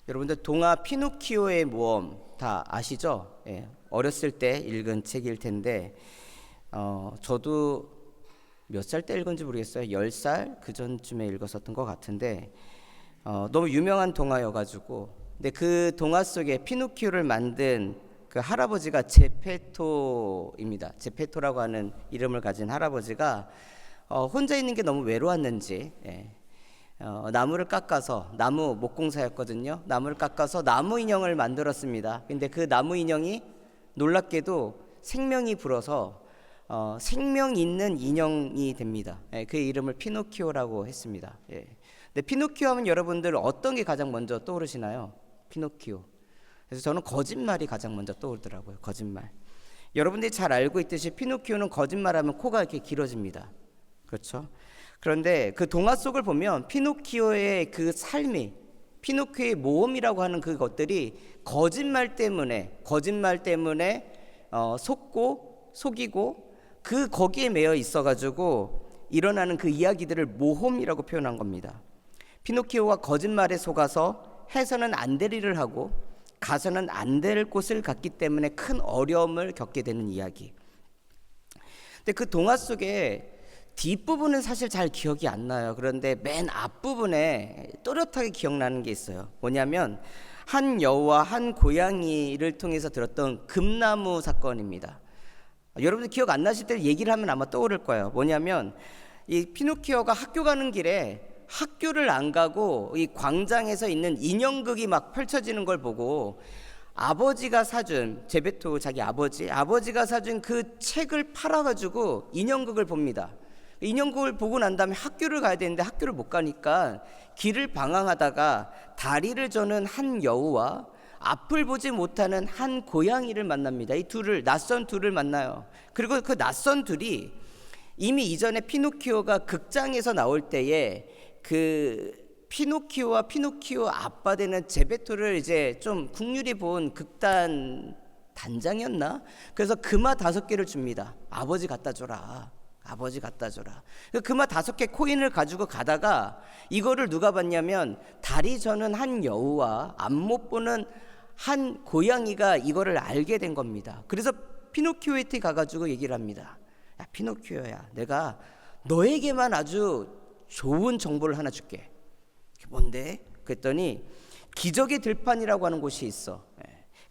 여러분들 동화 피노키오의 모험 다 아시죠? 예, 어렸을 때 읽은 책일 텐데 저도 몇 살 때 읽은지 모르겠어요. 10살 그 전쯤에 읽었었던 것 같은데 너무 유명한 동화여가지고, 근데 그 동화 속에 피노키오를 만든 그 할아버지가 제페토입니다. 제페토라고 하는 이름을 가진 할아버지가 혼자 있는 게 너무 외로웠는지 나무를 깎아서, 나무 목공사였거든요. 나무를 깎아서 나무 인형을 만들었습니다. 근데 그 나무 인형이 놀랍게도 생명이 불어서 생명 있는 인형이 됩니다. 그 이름을 피노키오라고 했습니다. 근데 피노키오 하면 여러분들 어떤 게 가장 먼저 떠오르시나요? 피노키오. 그래서 저는 거짓말이 가장 먼저 떠오르더라고요. 거짓말. 여러분들이 잘 알고 있듯이 피노키오는 거짓말하면 코가 이렇게 길어집니다. 그렇죠? 그런데 그 동화 속을 보면 피노키오의 그 삶이, 피노키오의 모험이라고 하는 그것들이 거짓말 때문에 속고 속이고 거기에 매여 있어가지고 일어나는 그 이야기들을 모험이라고 표현한 겁니다. 피노키오가 거짓말에 속아서 해서는 안 될 일을 하고 가서는 안 될 곳을 갔기 때문에 큰 어려움을 겪게 되는 이야기. 근데 그 동화 속에 뒷부분은 사실 잘 기억이 안 나요. 그런데 맨 앞부분에 또렷하게 기억나는 게 있어요. 뭐냐면 한 여우와 한 고양이를 통해서 들었던 금나무 사건입니다. 여러분들 기억 안 나실 때 얘기를 하면 아마 떠오를 거예요. 뭐냐면 이 피노키오가 학교 가는 길에 학교를 안 가고 이 광장에서 있는 인형극이 막 펼쳐지는 걸 보고 아버지가 사준, 제베토 자기 아버지가 사준 그 책을 팔아가지고 인형극을 봅니다. 인형극을 보고 난 다음에 학교를 가야 되는데 학교를 못 가니까 길을 방황하다가 다리를 저는 한 여우와 앞을 보지 못하는 한 고양이를 만납니다. 이 낯선 둘을 만나요. 그리고 그 낯선 둘이 이미 이전에 피노키오가 극장에서 나올 때에 그 피노키오와 피노키오 아빠 되는 제베토를 이제 좀 국률이 본 극단 단장이었나? 그래서 금화 5개를 줍니다. 아버지 갖다 줘라. 금화 5개 코인을 가지고 가다가 이거를 누가 봤냐면 다리 저는 한 여우와 앞 못 보는 한 고양이가 이거를 알게 된 겁니다. 그래서 피노키오한테 가가지고 얘기를 합니다. 야, 피노키오야, 내가 너에게만 아주 좋은 정보를 하나 줄게. 뭔데? 그랬더니 기적의 들판이라고 하는 곳이 있어.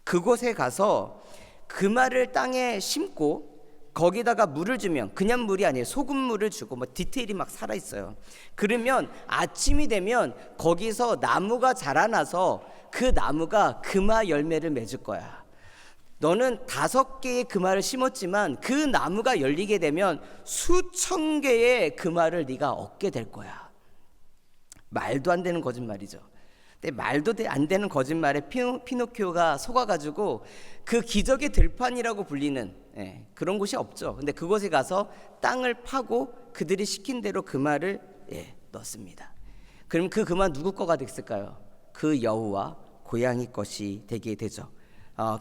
그곳에 가서 금화를 땅에 심고 거기다가 물을 주면, 그냥 물이 아니에요, 소금물을 주고 뭐 디테일이 막 살아있어요. 그러면 아침이 되면 거기서 나무가 자라나서 그 나무가 금화 열매를 맺을 거야. 너는 5개의 금화를 심었지만 그 나무가 열리게 되면 수천 개의 금화를 네가 얻게 될 거야. 말도 안 되는 거짓말이죠. 근데 말도 안 되는 거짓말에 피노키오가 속아가지고 그 기적의 들판이라고 불리는 그런 곳이 없죠. 근데 그곳에 가서 땅을 파고 그들이 시킨 대로 금화를 넣습니다. 그럼 그 금화 누구 거가 됐을까요? 그 여우와 고양이 것이 되게 되죠.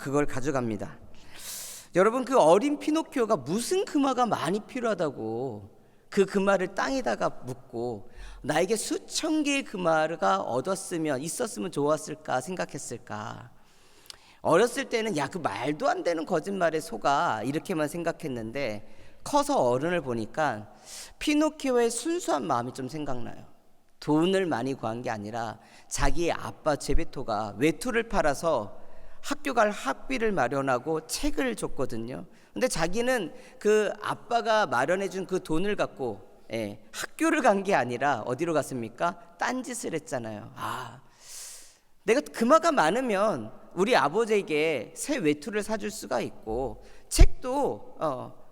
그걸 가져갑니다. 여러분, 그 어린 피노키오가 무슨 금화가 많이 필요하다고 그 금화를 땅에다가 묻고 나에게 수천 개의 금화가 있었으면 좋았을까 생각했을까? 어렸을 때는 야, 그 말도 안 되는 거짓말에 속아 이렇게만 생각했는데 커서 어른을 보니까 피노키오의 순수한 마음이 좀 생각나요. 돈을 많이 구한 게 아니라 자기의 아빠 제베토가 외투를 팔아서 학교 갈 학비를 마련하고 책을 줬거든요. 근데 자기는 그 아빠가 마련해준 그 돈을 갖고 학교를 간 게 아니라 어디로 갔습니까? 딴짓을 했잖아요. 내가 금화가 많으면 우리 아버지에게 새 외투를 사줄 수가 있고 책도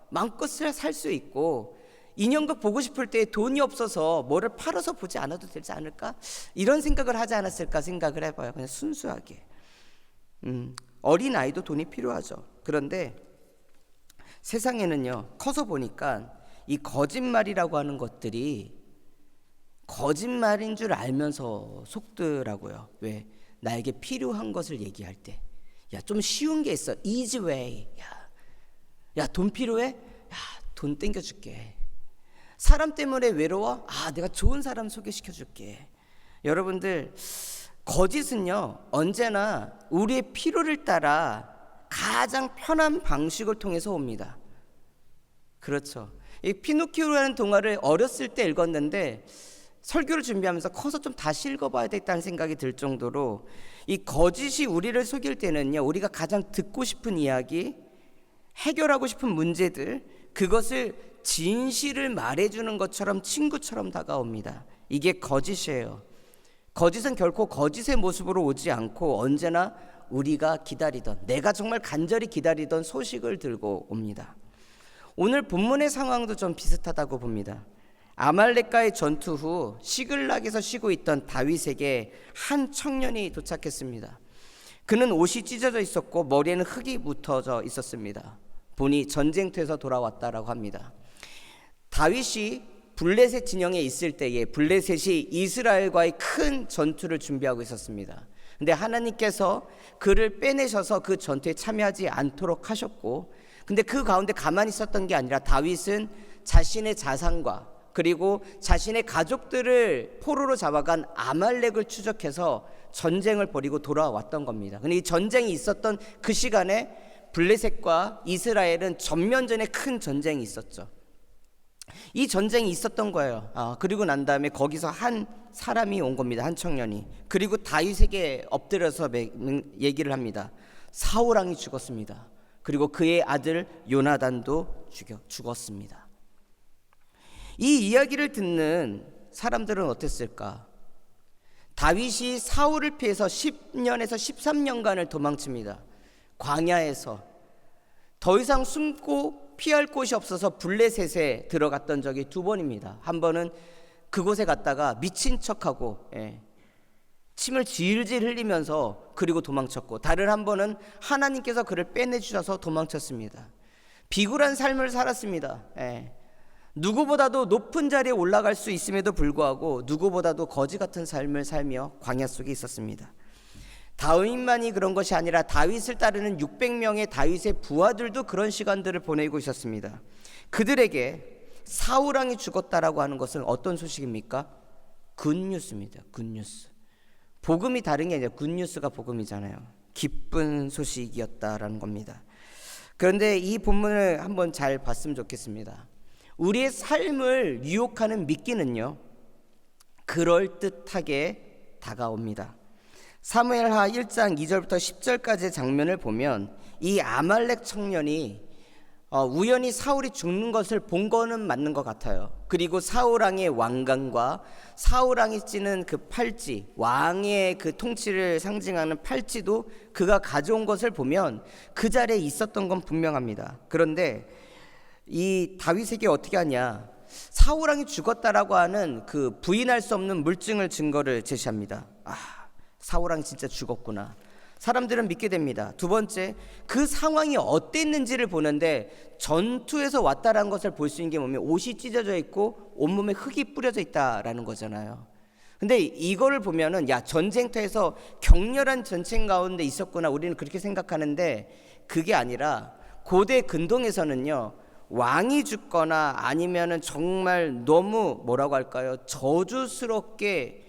마음껏 살 수 있고 인형극 보고 싶을 때 돈이 없어서 뭐를 팔아서 보지 않아도 되지 않을까? 이런 생각을 하지 않았을까 생각을 해봐요. 그냥 순수하게. 어린아이도 돈이 필요하죠. 그런데 세상에는요, 커서 보니까 이 거짓말이라고 하는 것들이 거짓말인 줄 알면서 속더라고요. 왜? 나에게 필요한 것을 얘기할 때, 야, 좀 쉬운 게 있어. easy way. 야, 돈 필요해? 야, 돈 땡겨줄게. 사람 때문에 외로워? 내가 좋은 사람 소개시켜줄게. 여러분들, 거짓은요, 언제나 우리의 필요를 따라 가장 편한 방식을 통해서 옵니다. 그렇죠. 이 피노키오라는 동화를 어렸을 때 읽었는데 설교를 준비하면서 커서 좀 다시 읽어봐야 되겠다는 생각이 들 정도로, 이 거짓이 우리를 속일 때는요, 우리가 가장 듣고 싶은 이야기, 해결하고 싶은 문제들, 그것을 진실을 말해주는 것처럼 친구처럼 다가옵니다. 이게 거짓이에요. 거짓은 결코 거짓의 모습으로 오지 않고 언제나 우리가 기다리던, 내가 정말 간절히 기다리던 소식을 들고 옵니다. 오늘 본문의 상황도 좀 비슷하다고 봅니다. 아말렉과의 전투 후 시글락에서 쉬고 있던 다윗에게 한 청년이 도착했습니다. 그는 옷이 찢어져 있었고 머리에는 흙이 묻어져 있었습니다. 보니 전쟁터에서 돌아왔다라고 합니다. 다윗이 블레셋 진영에 있을 때에 블레셋이 이스라엘과의 큰 전투를 준비하고 있었습니다. 근데 하나님께서 그를 빼내셔서 그 전투에 참여하지 않도록 하셨고, 근데 그 가운데 가만히 있었던 게 아니라 다윗은 자신의 자산과 그리고 자신의 가족들을 포로로 잡아간 아말렉을 추적해서 전쟁을 벌이고 돌아왔던 겁니다. 근데 이 전쟁이 있었던 그 시간에 블레셋과 이스라엘은 전면전에 큰 전쟁이 있었죠. 이 전쟁이 있었던 거예요. 그리고 난 다음에 거기서 한 사람이 온 겁니다. 한 청년이. 그리고 다윗에게 엎드려서 얘기를 합니다. 사울 왕이 죽었습니다. 그리고 그의 아들 요나단도 죽었습니다. 이 이야기를 듣는 사람들은 어땠을까? 다윗이 사울을 피해서 10년에서 13년간을 도망칩니다. 광야에서 더 이상 숨고 피할 곳이 없어서 블레셋에 들어갔던 적이 2번입니다. 한 번은 그곳에 갔다가 미친 척하고 침을 질질 흘리면서 그리고 도망쳤고, 다른 한 번은 하나님께서 그를 빼내주셔서 도망쳤습니다. 비굴한 삶을 살았습니다. 누구보다도 높은 자리에 올라갈 수 있음에도 불구하고 누구보다도 거지 같은 삶을 살며 광야 속에 있었습니다. 다윗만이 그런 것이 아니라 다윗을 따르는 600명의 다윗의 부하들도 그런 시간들을 보내고 있었습니다. 그들에게 사울 왕이 죽었다라고 하는 것은 어떤 소식입니까? 굿뉴스입니다. 굿뉴스. 복음이 다른 게 아니라 굿뉴스가 복음이잖아요. 기쁜 소식이었다라는 겁니다. 그런데 이 본문을 한번 잘 봤으면 좋겠습니다. 우리의 삶을 유혹하는 미끼는요, 그럴듯하게 다가옵니다. 사무엘하 1장 2절부터 10절까지의 장면을 보면 이 아말렉 청년이 우연히 사울이 죽는 것을 본 거는 맞는 것 같아요. 그리고 사울왕의 왕관과 사울왕이 찌는 그 팔찌, 왕의 그 통치를 상징하는 팔찌도 그가 가져온 것을 보면 그 자리에 있었던 건 분명합니다. 그런데 이 다윗에게 어떻게 하냐, 사울왕이 죽었다라고 하는 그 부인할 수 없는 물증을 증거를 제시합니다. 사울왕이 진짜 죽었구나. 사람들은 믿게 됩니다. 두 번째, 그 상황이 어땠는지를 보는데 전투에서 왔다라는 것을 볼 수 있는 게 뭐냐면 옷이 찢어져 있고 온몸에 흙이 뿌려져 있다라는 거잖아요. 근데 이거를 보면은 전쟁터에서 격렬한 전쟁 가운데 있었구나, 우리는 그렇게 생각하는데 그게 아니라 고대 근동에서는요, 왕이 죽거나 아니면은 정말 너무 뭐라고 할까요, 저주스럽게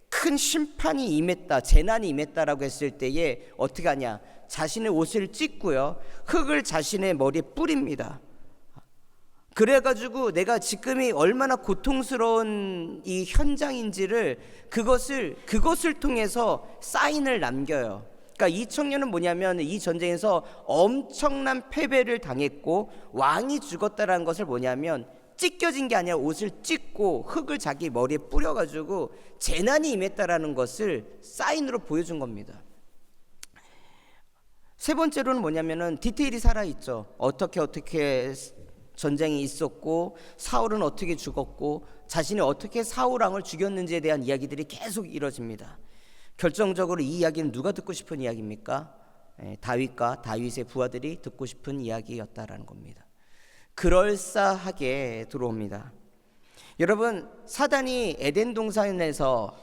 큰 심판이 임했다, 재난이 임했다라고 했을 때에 어떻게 하냐, 자신의 옷을 찢고요, 흙을 자신의 머리에 뿌립니다. 그래가지고 내가 지금이 얼마나 고통스러운 이 현장인지를 그것을 통해서 사인을 남겨요. 그러니까 이 청년은 뭐냐면 이 전쟁에서 엄청난 패배를 당했고 왕이 죽었다라는 것을 뭐냐면 찢겨진 게 아니라 옷을 찢고 흙을 자기 머리에 뿌려가지고 재난이 임했다라는 것을 사인으로 보여준 겁니다. 세 번째로는 뭐냐면은 디테일이 살아있죠. 어떻게 전쟁이 있었고 사울은 어떻게 죽었고 자신이 어떻게 사울 왕을 죽였는지에 대한 이야기들이 계속 이뤄집니다. 결정적으로 이 이야기는 누가 듣고 싶은 이야기입니까? 다윗과 다윗의 부하들이 듣고 싶은 이야기였다라는 겁니다. 그럴싸하게 들어옵니다. 여러분, 사단이 에덴 동산에서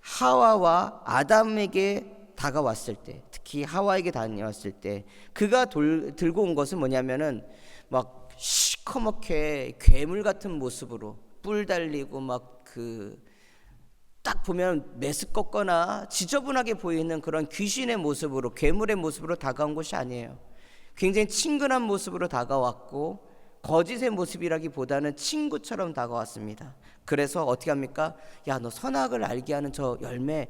하와와 아담에게 다가왔을 때, 특히 하와에게 다녀왔을 때 그가 들고 온 것은 뭐냐면은 막 시커멓게 괴물 같은 모습으로 뿔 달리고 막 그 딱 보면 메스껍거나 지저분하게 보이는 그런 귀신의 모습으로, 괴물의 모습으로 다가온 것이 아니에요. 굉장히 친근한 모습으로 다가왔고 거짓의 모습이라기보다는 친구처럼 다가왔습니다. 그래서 어떻게 합니까? 야, 너 선악을 알게 하는 저 열매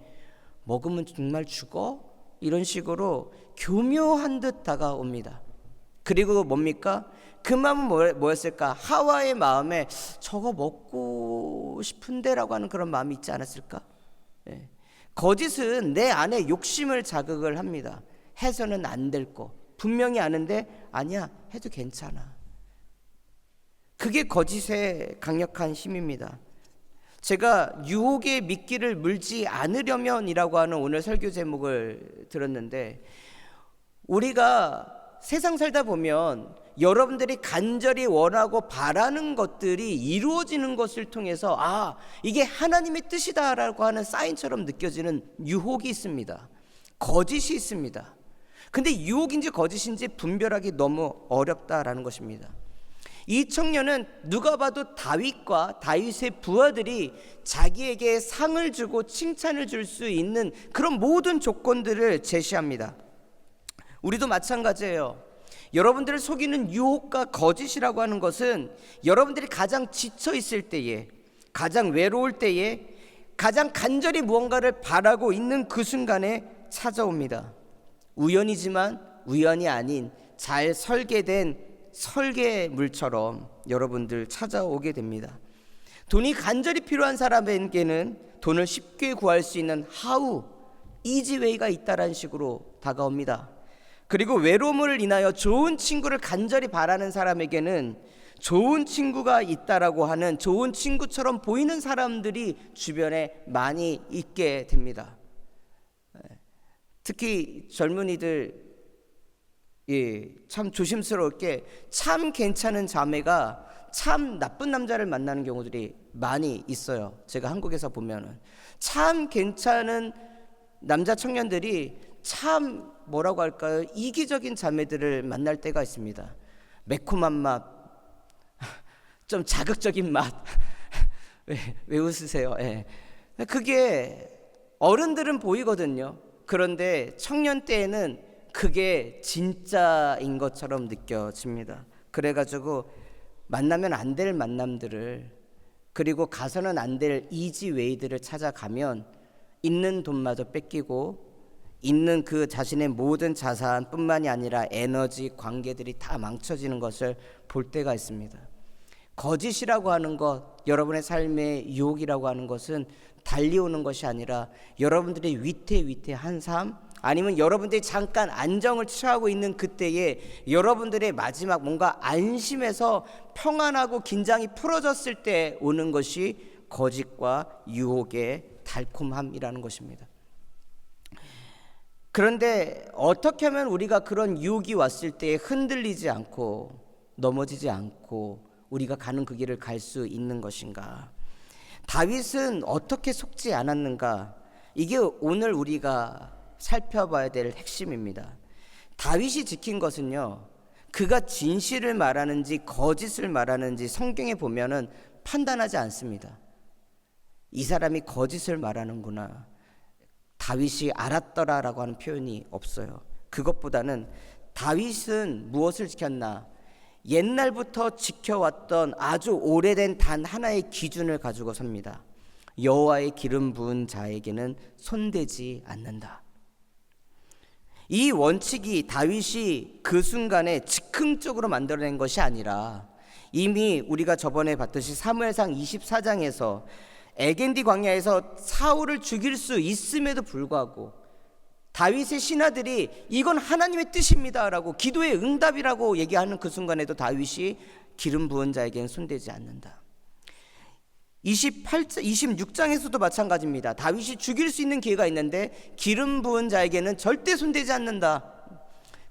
먹으면 정말 죽어? 이런 식으로 교묘한 듯 다가옵니다. 그리고 뭡니까? 그 마음은 뭐였을까? 하와의 마음에 저거 먹고 싶은데 라고 하는 그런 마음이 있지 않았을까? 예. 거짓은 내 안에 욕심을 자극을 합니다. 해서는 안 될 거 분명히 아는데 아니야, 해도 괜찮아. 그게 거짓의 강력한 힘입니다. 제가 유혹의 미끼를 물지 않으려면이라고 하는 오늘 설교 제목을 들었는데, 우리가 세상 살다 보면 여러분들이 간절히 원하고 바라는 것들이 이루어지는 것을 통해서 아, 이게 하나님의 뜻이다라고 하는 사인처럼 느껴지는 유혹이 있습니다. 거짓이 있습니다. 근데 유혹인지 거짓인지 분별하기 너무 어렵다라는 것입니다. 이 청년은 누가 봐도 다윗과 다윗의 부하들이 자기에게 상을 주고 칭찬을 줄 수 있는 그런 모든 조건들을 제시합니다. 우리도 마찬가지예요. 여러분들을 속이는 유혹과 거짓이라고 하는 것은 여러분들이 가장 지쳐 있을 때에, 가장 외로울 때에, 가장 간절히 무언가를 바라고 있는 그 순간에 찾아옵니다. 우연이지만 우연이 아닌 잘 설계된 설계물처럼 여러분들 찾아오게 됩니다. 돈이 간절히 필요한 사람에게는 돈을 쉽게 구할 수 있는 하우, 이지웨이가 있다라는 식으로 다가옵니다. 그리고 외로움을 인하여 좋은 친구를 간절히 바라는 사람에게는 좋은 친구가 있다라고 하는 좋은 친구처럼 보이는 사람들이 주변에 많이 있게 됩니다. 특히 젊은이들 참 조심스럽게 참 괜찮은 자매가 참 나쁜 남자를 만나는 경우들이 많이 있어요. 제가 한국에서 보면은 참 괜찮은 남자 청년들이 참 뭐라고 할까요? 이기적인 자매들을 만날 때가 있습니다. 매콤한 맛, 좀 자극적인 맛. 왜 웃으세요? 예. 그게 어른들은 보이거든요. 그런데 청년 때에는 그게 진짜인 것처럼 느껴집니다. 그래가지고 만나면 안 될 만남들을, 그리고 가서는 안 될 이지웨이들을 찾아가면 있는 돈마저 뺏기고 있는 그 자신의 모든 자산뿐만이 아니라 에너지, 관계들이 다 망쳐지는 것을 볼 때가 있습니다. 거짓이라고 하는 것, 여러분의 삶의 유혹이라고 하는 것은 달려오는 것이 아니라 여러분들의 위태위태한 삶, 아니면 여러분들이 잠깐 안정을 취하고 있는 그때에 여러분들의 마지막 뭔가 안심해서 평안하고 긴장이 풀어졌을 때 오는 것이 거짓과 유혹의 달콤함이라는 것입니다. 그런데 어떻게 하면 우리가 그런 유혹이 왔을 때 흔들리지 않고 넘어지지 않고 우리가 가는 그 길을 갈 수 있는 것인가? 다윗은 어떻게 속지 않았는가? 이게 오늘 우리가 살펴봐야 될 핵심입니다. 다윗이 지킨 것은요, 그가 진실을 말하는지 거짓을 말하는지 성경에 보면은 판단하지 않습니다. 이 사람이 거짓을 말하는구나, 다윗이 알았더라라고 하는 표현이 없어요. 그것보다는 다윗은 무엇을 지켰나? 옛날부터 지켜왔던 아주 오래된 단 하나의 기준을 가지고 섭니다. 여호와의 기름 부은 자에게는 손대지 않는다. 이 원칙이 다윗이 그 순간에 즉흥적으로 만들어낸 것이 아니라 이미 우리가 저번에 봤듯이 사무엘상 24장에서 에겐디 광야에서 사울을 죽일 수 있음에도 불구하고 다윗의 신하들이 이건 하나님의 뜻입니다라고, 기도의 응답이라고 얘기하는 그 순간에도 다윗이 기름 부은 자에게는 손대지 않는다. 26장에서도 마찬가지입니다. 다윗이 죽일 수 있는 기회가 있는데 기름 부은 자에게는 절대 손대지 않는다.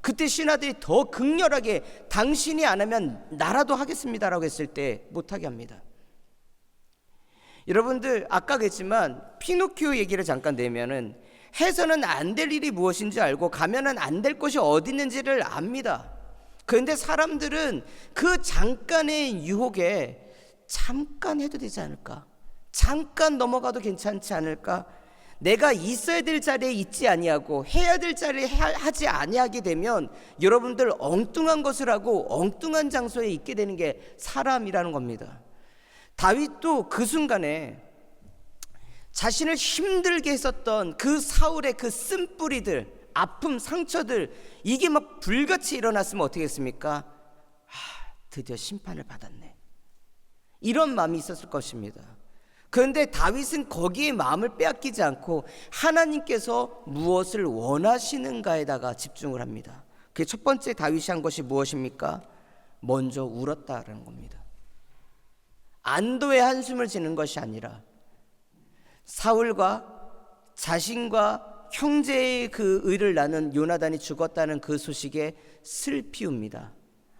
그때 신하들이 더 극렬하게 당신이 안 하면 나라도 하겠습니다라고 했을 때 못하게 합니다. 여러분들 아까 그랬지만 피노키오 얘기를 잠깐 내면은 해서는 안 될 일이 무엇인지 알고 가면은 안 될 것이 어디 있는지를 압니다. 그런데 사람들은 그 잠깐의 유혹에 잠깐 해도 되지 않을까? 잠깐 넘어가도 괜찮지 않을까? 내가 있어야 될 자리에 있지 아니하고 해야 될 자리에 하지 아니하게 되면 여러분들 엉뚱한 것을 하고 엉뚱한 장소에 있게 되는 게 사람이라는 겁니다. 다윗도 그 순간에 자신을 힘들게 했었던 그 사울의 그 쓴뿌리들, 아픔, 상처들, 이게 막 불같이 일어났으면 어떻게 했습니까? 드디어 심판을 받았네, 이런 마음이 있었을 것입니다. 그런데 다윗은 거기에 마음을 빼앗기지 않고 하나님께서 무엇을 원하시는가에다가 집중을 합니다. 그 첫 번째 다윗이 한 것이 무엇입니까? 먼저 울었다라는 겁니다. 안도의 한숨을 지는 것이 아니라 사울과 자신과 형제의 그 의를 나눈 요나단이 죽었다는 그 소식에 슬피 웁니다.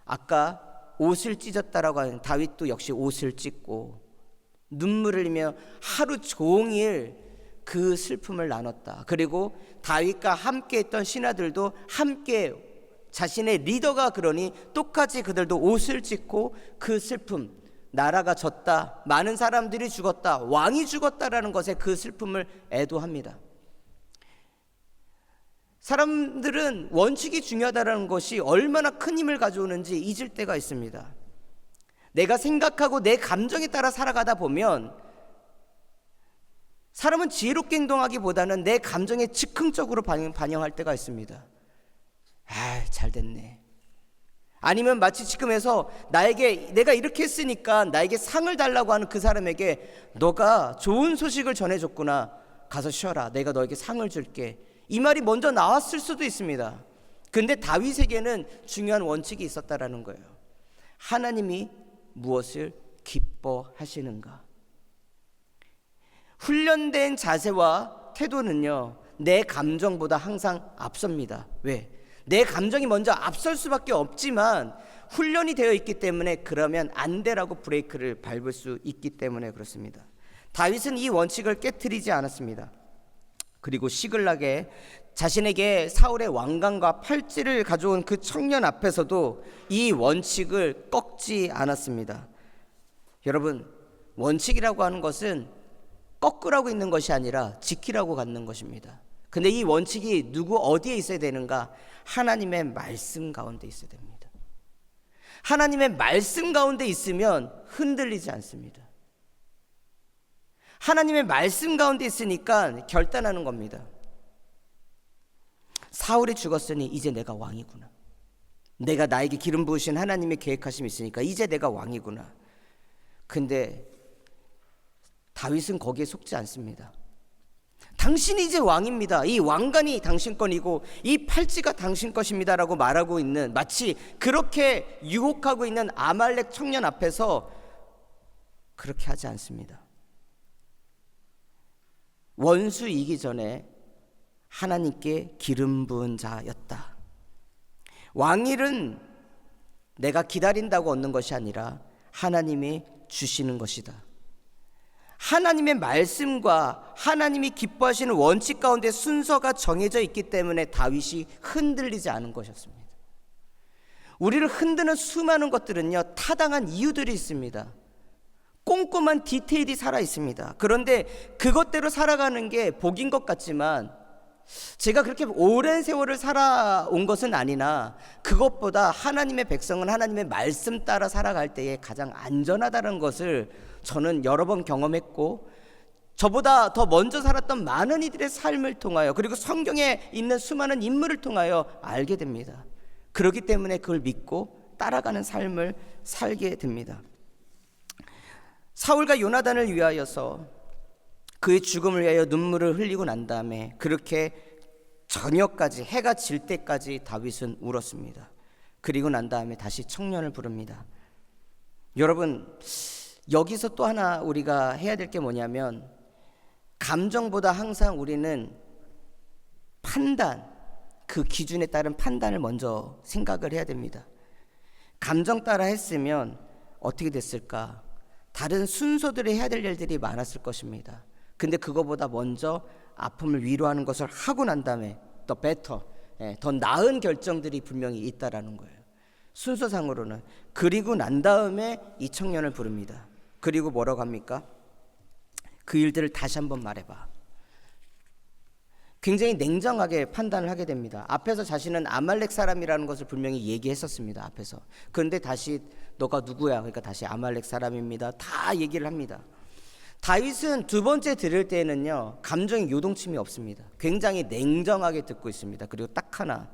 아까 옷을 찢었다라고 하는 다윗도 역시 옷을 찢고 눈물을 흘리며 하루 종일 그 슬픔을 나눴다. 그리고 다윗과 함께 했던 신하들도 함께, 자신의 리더가 그러니 똑같이 그들도 옷을 찢고 그 슬픔, 나라가 졌다, 많은 사람들이 죽었다, 왕이 죽었다라는 것에 그 슬픔을 애도합니다. 사람들은 원칙이 중요하다는 것이 얼마나 큰 힘을 가져오는지 잊을 때가 있습니다. 내가 생각하고 내 감정에 따라 살아가다 보면 사람은 지혜롭게 행동하기보다는 내 감정에 즉흥적으로 반영할 때가 있습니다. 잘 됐네. 아니면 마치 지금 해서 나에게, 내가 이렇게 했으니까 나에게 상을 달라고 하는 그 사람에게 너가 좋은 소식을 전해줬구나, 가서 쉬어라, 내가 너에게 상을 줄게, 이 말이 먼저 나왔을 수도 있습니다. 근데 다윗에게는 중요한 원칙이 있었다라는 거예요. 하나님이 무엇을 기뻐하시는가? 훈련된 자세와 태도는요, 내 감정보다 항상 앞섭니다. 왜? 내 감정이 먼저 앞설 수밖에 없지만 훈련이 되어 있기 때문에 그러면 안 되라고 브레이크를 밟을 수 있기 때문에 그렇습니다. 다윗은 이 원칙을 깨트리지 않았습니다. 그리고 시글락에 자신에게 사울의 왕관과 팔찌를 가져온 그 청년 앞에서도 이 원칙을 꺾지 않았습니다. 여러분, 원칙이라고 하는 것은 꺾으라고 있는 것이 아니라 지키라고 갖는 것입니다. 근데 이 원칙이 누구 어디에 있어야 되는가? 하나님의 말씀 가운데 있어야 됩니다. 하나님의 말씀 가운데 있으면 흔들리지 않습니다. 하나님의 말씀 가운데 있으니까 결단하는 겁니다. 사울이 죽었으니 이제 내가 왕이구나. 내가 나에게 기름 부으신 하나님의 계획하심이 있으니까 이제 내가 왕이구나. 근데 다윗은 거기에 속지 않습니다. 당신이 이제 왕입니다. 이 왕관이 당신 건이고 이 팔찌가 당신 것입니다라고 말하고 있는, 마치 그렇게 유혹하고 있는 아말렉 청년 앞에서 그렇게 하지 않습니다. 원수이기 전에 하나님께 기름 부은 자였다. 왕일은 내가 기다린다고 얻는 것이 아니라 하나님이 주시는 것이다. 하나님의 말씀과 하나님이 기뻐하시는 원칙 가운데 순서가 정해져 있기 때문에 다윗이 흔들리지 않은 것이었습니다. 우리를 흔드는 수많은 것들은요, 타당한 이유들이 있습니다. 꼼꼼한 디테일이 살아 있습니다. 그런데 그것대로 살아가는 게 복인 것 같지만 제가 그렇게 오랜 세월을 살아온 것은 아니나 그것보다 하나님의 백성은 하나님의 말씀 따라 살아갈 때에 가장 안전하다는 것을 저는 여러 번 경험했고, 저보다 더 먼저 살았던 많은 이들의 삶을 통하여, 그리고 성경에 있는 수많은 인물을 통하여 알게 됩니다. 그렇기 때문에 그걸 믿고 따라가는 삶을 살게 됩니다. 사울과 요나단을 위하여서 그의 죽음을 위하여 눈물을 흘리고 난 다음에 그렇게 저녁까지, 해가 질 때까지 다윗은 울었습니다. 그리고 난 다음에 다시 청년을 부릅니다. 여러분, 여기서 또 하나 우리가 해야 될 게 뭐냐면, 감정보다 항상 우리는 판단, 그 기준에 따른 판단을 먼저 생각을 해야 됩니다. 감정 따라 했으면 어떻게 됐을까? 다른 순서대로 해야 될 일들이 많았을 것입니다. 근데 그거보다 먼저 아픔을 위로하는 것을 하고 난 다음에 더 베터, 더 나은 결정들이 분명히 있다라는 거예요. 순서상으로는. 그리고 난 다음에 이 청년을 부릅니다. 그리고 뭐라고 합니까? 그 일들을 다시 한번 말해봐. 굉장히 냉정하게 판단을 하게 됩니다. 앞에서 자신은 아말렉 사람이라는 것을 분명히 얘기했었습니다. 앞에서. 그런데 다시 너가 누구야? 그러니까 다시 아말렉 사람입니다. 다 얘기를 합니다. 다윗은 두 번째 들을 때는요, 감정의 요동침이 없습니다. 굉장히 냉정하게 듣고 있습니다. 그리고 딱 하나,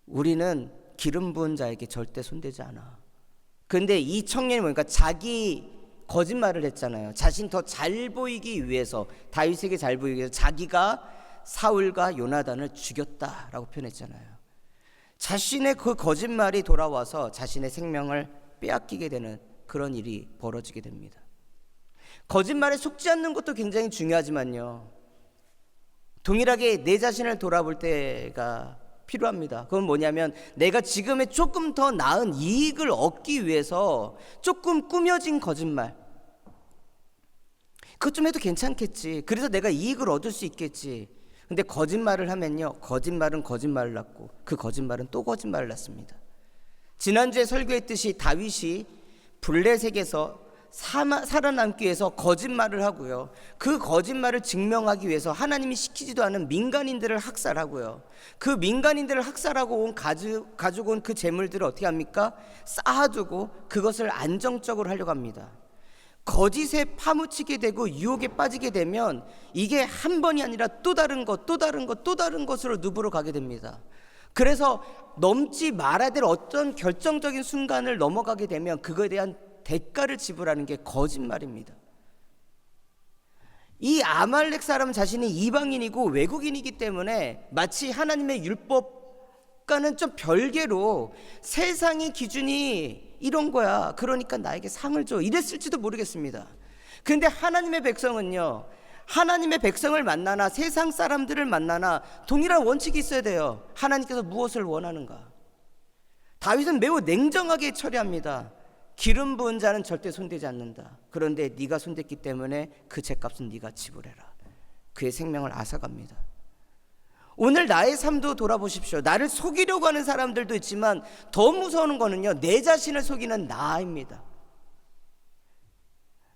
우리는 기름 부은 자에게 절대 손대지 않아. 그런데 이 청년이 뭐니까 자기 거짓말을 했잖아요. 자신 더 잘 보이기 위해서, 다윗에게 잘 보이기 위해서 자기가 사울과 요나단을 죽였다라고 표현했잖아요. 자신의 그 거짓말이 돌아와서 자신의 생명을 빼앗기게 되는 그런 일이 벌어지게 됩니다. 거짓말에 속지 않는 것도 굉장히 중요하지만요, 동일하게 내 자신을 돌아볼 때가 필요합니다. 그건 뭐냐면 내가 지금의 조금 더 나은 이익을 얻기 위해서 조금 꾸며진 거짓말, 그것 좀 해도 괜찮겠지. 그래서 내가 이익을 얻을 수 있겠지. 근데 거짓말을 하면요, 거짓말은 거짓말을 낳고 그 거짓말은 또 거짓말을 낳습니다. 지난주에 설교했듯이 다윗이 블레셋에서 살아남기 위해서 거짓말을 하고요, 그 거짓말을 증명하기 위해서 하나님이 시키지도 않은 민간인들을 학살하고요, 그 민간인들을 학살하고 가지고 온 그 재물들을 어떻게 합니까? 쌓아두고 그것을 안정적으로 하려고 합니다. 거짓에 파묻히게 되고 유혹에 빠지게 되면 이게 한 번이 아니라 또 다른 것, 또 다른 것, 또 다른 것으로 누부러 가게 됩니다. 그래서 넘지 말아야 될 어떤 결정적인 순간을 넘어가게 되면 그거에 대한 대가를 지불하는 게 거짓말입니다. 이 아말렉 사람은 자신이 이방인이고 외국인이기 때문에 마치 하나님의 율법과는 좀 별개로 세상의 기준이 이런 거야, 그러니까 나에게 상을 줘, 이랬을지도 모르겠습니다. 그런데 하나님의 백성은요, 하나님의 백성을 만나나 세상 사람들을 만나나 동일한 원칙이 있어야 돼요. 하나님께서 무엇을 원하는가. 다윗은 매우 냉정하게 처리합니다. 기름 부은 자는 절대 손대지 않는다. 그런데 네가 손댔기 때문에 그 죗값은 네가 지불해라. 그의 생명을 앗아갑니다. 오늘 나의 삶도 돌아보십시오. 나를 속이려고 하는 사람들도 있지만 더 무서운 거는요, 내 자신을 속이는 나입니다.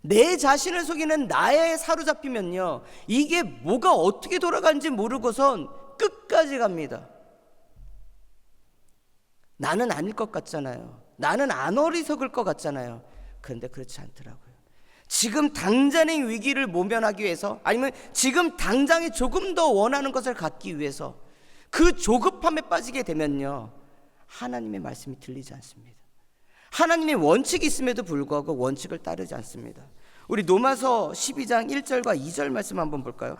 내 자신을 속이는 나에 사로잡히면요, 이게 뭐가 어떻게 돌아가는지 모르고선 끝까지 갑니다. 나는 아닐 것 같잖아요. 나는 안 어리석을 것 같잖아요. 그런데 그렇지 않더라고요. 지금 당장의 위기를 모면하기 위해서, 아니면 지금 당장에 조금 더 원하는 것을 갖기 위해서 그 조급함에 빠지게 되면요, 하나님의 말씀이 들리지 않습니다. 하나님의 원칙이 있음에도 불구하고 원칙을 따르지 않습니다. 우리 로마서 12장 1절과 2절 말씀 한번 볼까요?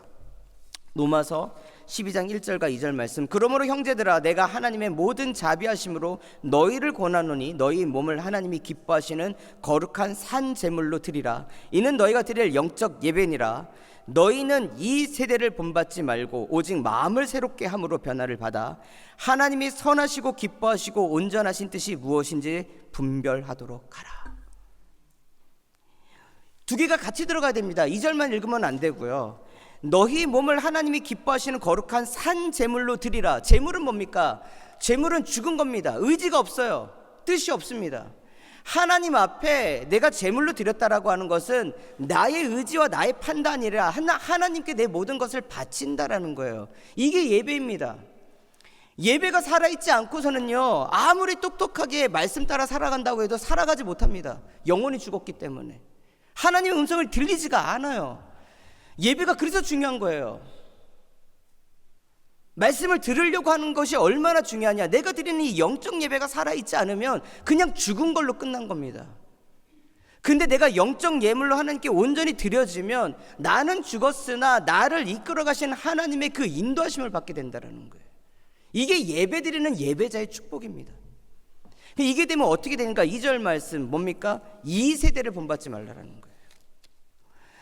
로마서 12장 1절과 2절 말씀. 그러므로 형제들아, 내가 하나님의 모든 자비하심으로 너희를 권하노니 너희 몸을 하나님이 기뻐하시는 거룩한 산 제물로 드리라. 이는 너희가 드릴 영적 예배니라. 너희는 이 세대를 본받지 말고 오직 마음을 새롭게 함으로 변화를 받아 하나님이 선하시고 기뻐하시고 온전하신 뜻이 무엇인지 분별하도록 하라. 두 개가 같이 들어가야 됩니다. 2절만 읽으면 안 되고요. 너희 몸을 하나님이 기뻐하시는 거룩한 산 제물로 드리라. 제물은 뭡니까? 제물은 죽은 겁니다. 의지가 없어요. 뜻이 없습니다. 하나님 앞에 내가 제물로 드렸다라고 하는 것은 나의 의지와 나의 판단이 아니라 하나님께 내 모든 것을 바친다라는 거예요. 이게 예배입니다. 예배가 살아있지 않고서는요, 아무리 똑똑하게 말씀 따라 살아간다고 해도 살아가지 못합니다. 영혼이 죽었기 때문에. 하나님의 음성을 들리지가 않아요. 예배가 그래서 중요한 거예요. 말씀을 들으려고 하는 것이 얼마나 중요하냐. 내가 드리는 이 영적 예배가 살아있지 않으면 그냥 죽은 걸로 끝난 겁니다. 근데 내가 영적 예물로 하나님께 온전히 드려지면 나는 죽었으나 나를 이끌어 가신 하나님의 그 인도하심을 받게 된다는 거예요. 이게 예배 드리는 예배자의 축복입니다. 이게 되면 어떻게 되는가? 2절 말씀 뭡니까? 이 세대를 본받지 말라라는 거예요.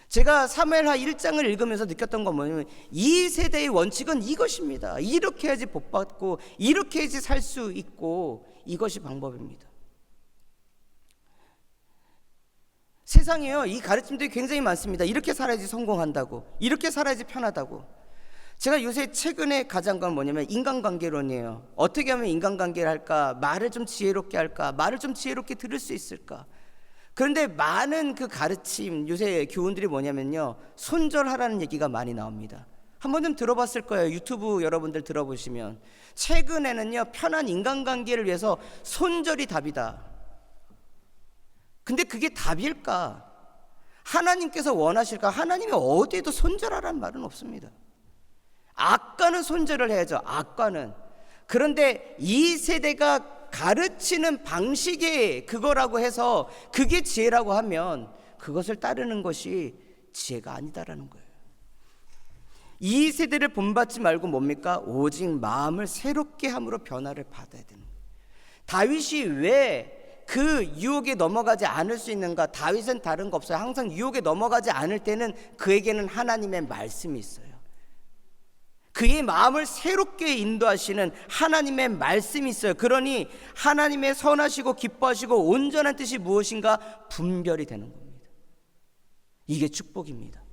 제가 사무엘하 1장을 읽으면서 느꼈던 건 뭐냐면 이 세대의 원칙은 이것입니다. 이렇게 해야지 복받고 이렇게 해야지 살 수 있고, 이것이 방법입니다. 세상에요, 이 가르침들이 굉장히 많습니다. 이렇게 살아야지 성공한다고, 이렇게 살아야지 편하다고. 제가 요새 최근에 가장 건 뭐냐면 인간관계론이에요. 어떻게 하면 인간관계를 할까? 말을 좀 지혜롭게 할까? 말을 좀 지혜롭게 들을 수 있을까? 그런데 많은 그 가르침, 요새 교훈들이 뭐냐면요, 손절하라는 얘기가 많이 나옵니다. 한 번쯤 들어봤을 거예요. 유튜브 여러분들 들어보시면 최근에는요, 편한 인간관계를 위해서 손절이 답이다. 근데 그게 답일까? 하나님께서 원하실까? 하나님이 어디에도 손절하라는 말은 없습니다. 악과는 손절을 해야죠. 악과는. 그런데 이 세대가 가르치는 방식이 그거라고 해서 그게 지혜라고 하면 그것을 따르는 것이 지혜가 아니다라는 거예요. 이 세대를 본받지 말고 뭡니까? 오직 마음을 새롭게 함으로 변화를 받아야 되는 거예요. 다윗이 왜 그 유혹에 넘어가지 않을 수 있는가? 다윗은 다른 거 없어요. 항상 유혹에 넘어가지 않을 때는 그에게는 하나님의 말씀이 있어요. 그의 마음을 새롭게 인도하시는 하나님의 말씀이 있어요. 그러니 하나님의 선하시고 기뻐하시고 온전한 뜻이 무엇인가 분별이 되는 겁니다. 이게 축복입니다.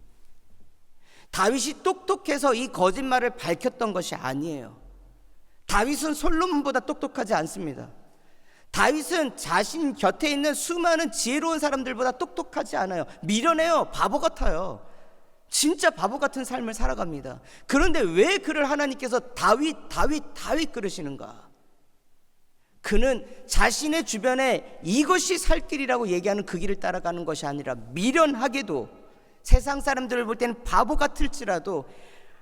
다윗이 똑똑해서 이 거짓말을 밝혔던 것이 아니에요. 다윗은 솔로몬보다 똑똑하지 않습니다. 다윗은 자신 곁에 있는 수많은 지혜로운 사람들보다 똑똑하지 않아요. 미련해요. 바보 같아요. 진짜 바보 같은 삶을 살아갑니다. 그런데 왜 그를 하나님께서 다윗 그러시는가? 그는 자신의 주변에 이것이 살 길이라고 얘기하는 그 길을 따라가는 것이 아니라 미련하게도 세상 사람들을 볼 때는 바보 같을지라도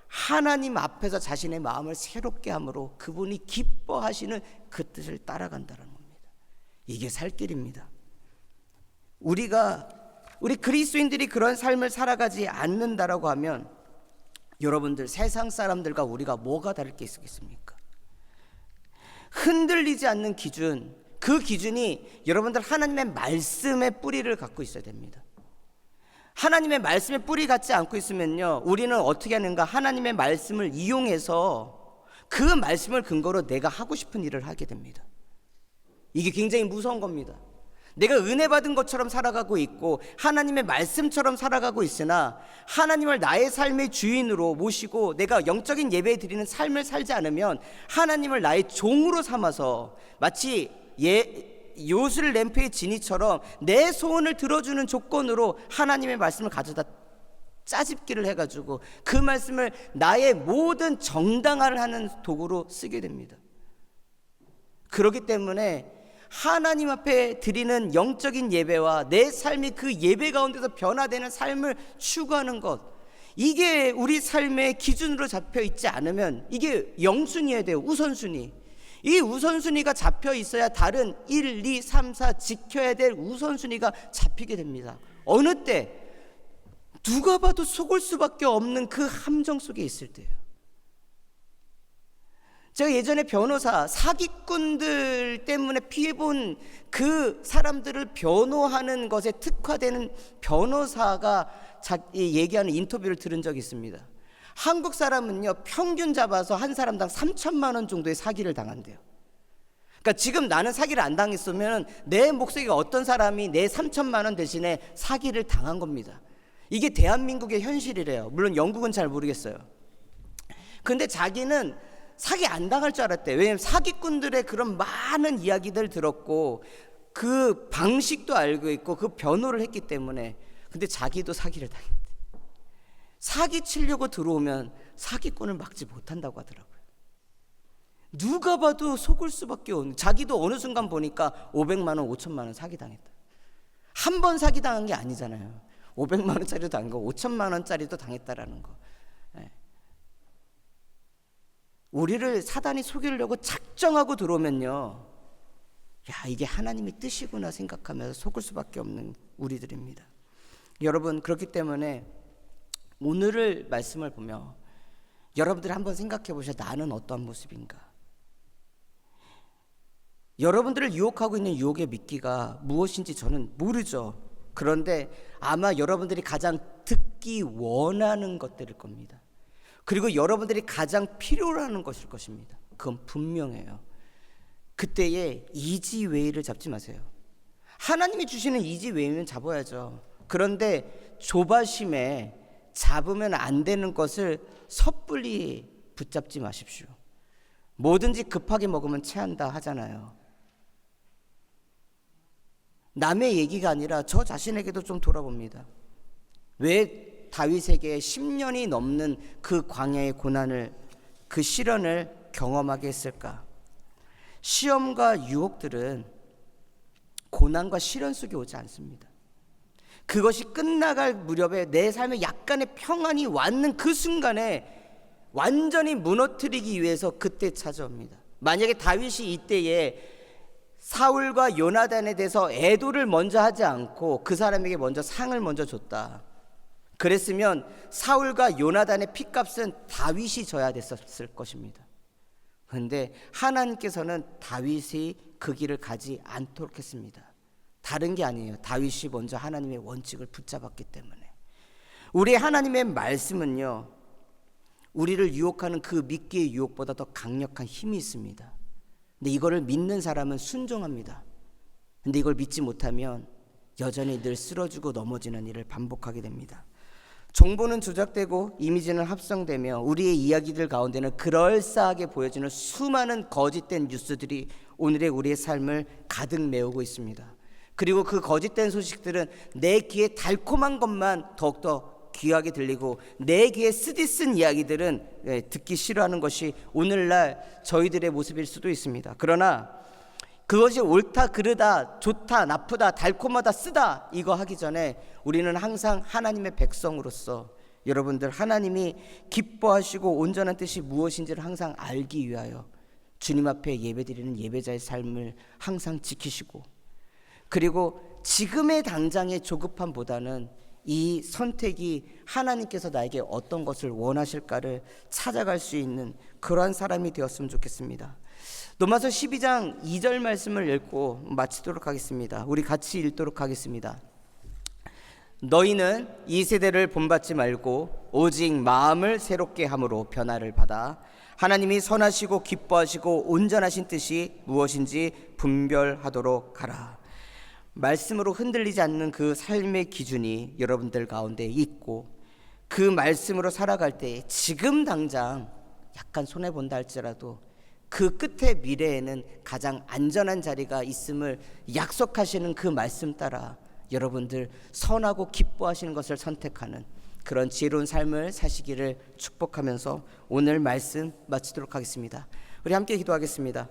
하나님 앞에서 자신의 마음을 새롭게 함으로 그분이 기뻐하시는 그 뜻을 따라간다는 겁니다. 이게 살 길입니다. 우리 그리스도인들이 그런 삶을 살아가지 않는다라고 하면 여러분들 세상 사람들과 우리가 뭐가 다를 게 있겠습니까? 흔들리지 않는 기준, 그 기준이 여러분들 하나님의 말씀의 뿌리를 갖고 있어야 됩니다. 하나님의 말씀의 뿌리 갖지 않고 있으면요, 우리는 어떻게 하는가? 하나님의 말씀을 이용해서 그 말씀을 근거로 내가 하고 싶은 일을 하게 됩니다. 이게 굉장히 무서운 겁니다. 내가 은혜 받은 것처럼 살아가고 있고 하나님의 말씀처럼 살아가고 있으나 하나님을 나의 삶의 주인으로 모시고 내가 영적인 예배 드리는 삶을 살지 않으면 하나님을 나의 종으로 삼아서 마치 요술 램프의 지니처럼 내 소원을 들어주는 조건으로 하나님의 말씀을 가져다 짜집기를 해가지고 그 말씀을 나의 모든 정당화를 하는 도구로 쓰게 됩니다. 그렇기 때문에 하나님 앞에 드리는 영적인 예배와 내 삶이 그 예배 가운데서 변화되는 삶을 추구하는 것, 이게 우리 삶의 기준으로 잡혀 있지 않으면 이게 영순위여야 돼요. 우선순위. 이 우선순위가 잡혀 있어야 다른 1, 2, 3, 4 지켜야 될 우선순위가 잡히게 됩니다. 어느 때 누가 봐도 속을 수밖에 없는 그 함정 속에 있을 때예요. 제가 예전에 변호사, 사기꾼들 때문에 피해본 그 사람들을 변호하는 것에 특화되는 변호사가 얘기하는 인터뷰를 들은 적이 있습니다. 한국 사람은요, 평균 잡아서 한 사람당 3천만 원 정도의 사기를 당한대요. 그러니까 지금 나는 사기를 안 당했으면 내 목소리가 어떤 사람이 내 3천만 원 대신에 사기를 당한 겁니다. 이게 대한민국의 현실이래요. 물론 영국은 잘 모르겠어요. 근데 자기는 사기 안 당할 줄 알았대. 왜냐면 사기꾼들의 그런 많은 이야기들 들었고 그 방식도 알고 있고 그 변호를 했기 때문에. 근데 자기도 사기를 당했대. 사기 치려고 들어오면 사기꾼을 막지 못한다고 하더라고요. 누가 봐도 속을 수밖에 없는, 자기도 어느 순간 보니까 500만 원, 5천만 원 사기당했다. 한 번 사기당한 게 아니잖아요. 500만 원짜리도 당한 거, 5천만 원짜리도 당했다라는 거. 우리를 사단이 속이려고 작정하고 들어오면요, 야, 이게 하나님의 뜻이구나 생각하면서 속을 수밖에 없는 우리들입니다. 여러분, 그렇기 때문에 오늘의 말씀을 보며 여러분들이 한번 생각해 보셔. 나는 어떠한 모습인가? 여러분들을 유혹하고 있는 유혹의 미끼가 무엇인지 저는 모르죠. 그런데 아마 여러분들이 가장 듣기 원하는 것들일 겁니다. 그리고 여러분들이 가장 필요로 하는 것일 것입니다. 그건 분명해요. 그때에 이지웨이를 잡지 마세요. 하나님이 주시는 이지웨이는 잡아야죠. 그런데 조바심에 잡으면 안 되는 것을 섣불리 붙잡지 마십시오. 뭐든지 급하게 먹으면 체한다 하잖아요. 남의 얘기가 아니라 저 자신에게도 좀 돌아봅니다. 왜 다윗에게 10년이 넘는 그 광야의 고난을, 그 시련을 경험하게 했을까? 시험과 유혹들은 고난과 시련 속에 오지 않습니다. 그것이 끝나갈 무렵에 내 삶에 약간의 평안이 왔는 그 순간에 완전히 무너뜨리기 위해서 그때 찾아옵니다. 만약에 다윗이 이때에 사울과 요나단에 대해서 애도를 먼저 하지 않고 그 사람에게 먼저 상을 먼저 줬다, 그랬으면 사울과 요나단의 핏값은 다윗이 져야 됐었을 것입니다. 그런데 하나님께서는 다윗이 그 길을 가지 않도록 했습니다. 다른 게 아니에요. 다윗이 먼저 하나님의 원칙을 붙잡았기 때문에. 우리 하나님의 말씀은요, 우리를 유혹하는 그 미끼의 유혹보다 더 강력한 힘이 있습니다. 근데 이거를 믿는 사람은 순종합니다. 근데 이걸 믿지 못하면 여전히 늘 쓰러지고 넘어지는 일을 반복하게 됩니다. 정보는 조작되고 이미지는 합성되며 우리의 이야기들 가운데는 그럴싸하게 보여지는 수많은 거짓된 뉴스들이 오늘의 우리의 삶을 가득 메우고 있습니다. 그리고 그 거짓된 소식들은 내 귀에 달콤한 것만 더욱더 귀하게 들리고 내 귀에 쓰디쓴 이야기들은 듣기 싫어하는 것이 오늘날 저희들의 모습일 수도 있습니다. 그러나 그것이 옳다, 그르다, 좋다, 나쁘다, 달콤하다, 쓰다 이거 하기 전에 우리는 항상 하나님의 백성으로서 여러분들 하나님이 기뻐하시고 온전한 뜻이 무엇인지를 항상 알기 위하여 주님 앞에 예배드리는 예배자의 삶을 항상 지키시고, 그리고 지금의 당장의 조급함보다는 이 선택이 하나님께서 나에게 어떤 것을 원하실까를 찾아갈 수 있는 그러한 사람이 되었으면 좋겠습니다. 로마서 12장 2절 말씀을 읽고 마치도록 하겠습니다. 우리 같이 읽도록 하겠습니다. 너희는 이 세대를 본받지 말고 오직 마음을 새롭게 함으로 변화를 받아 하나님이 선하시고 기뻐하시고 온전하신 뜻이 무엇인지 분별하도록 하라. 말씀으로 흔들리지 않는 그 삶의 기준이 여러분들 가운데 있고, 그 말씀으로 살아갈 때 지금 당장 약간 손해본다 할지라도 그 끝의 미래에는 가장 안전한 자리가 있음을 약속하시는 그 말씀 따라 여러분들 선하고 기뻐하시는 것을 선택하는 그런 지혜로운 삶을 사시기를 축복하면서 오늘 말씀 마치도록 하겠습니다. 우리 함께 기도하겠습니다.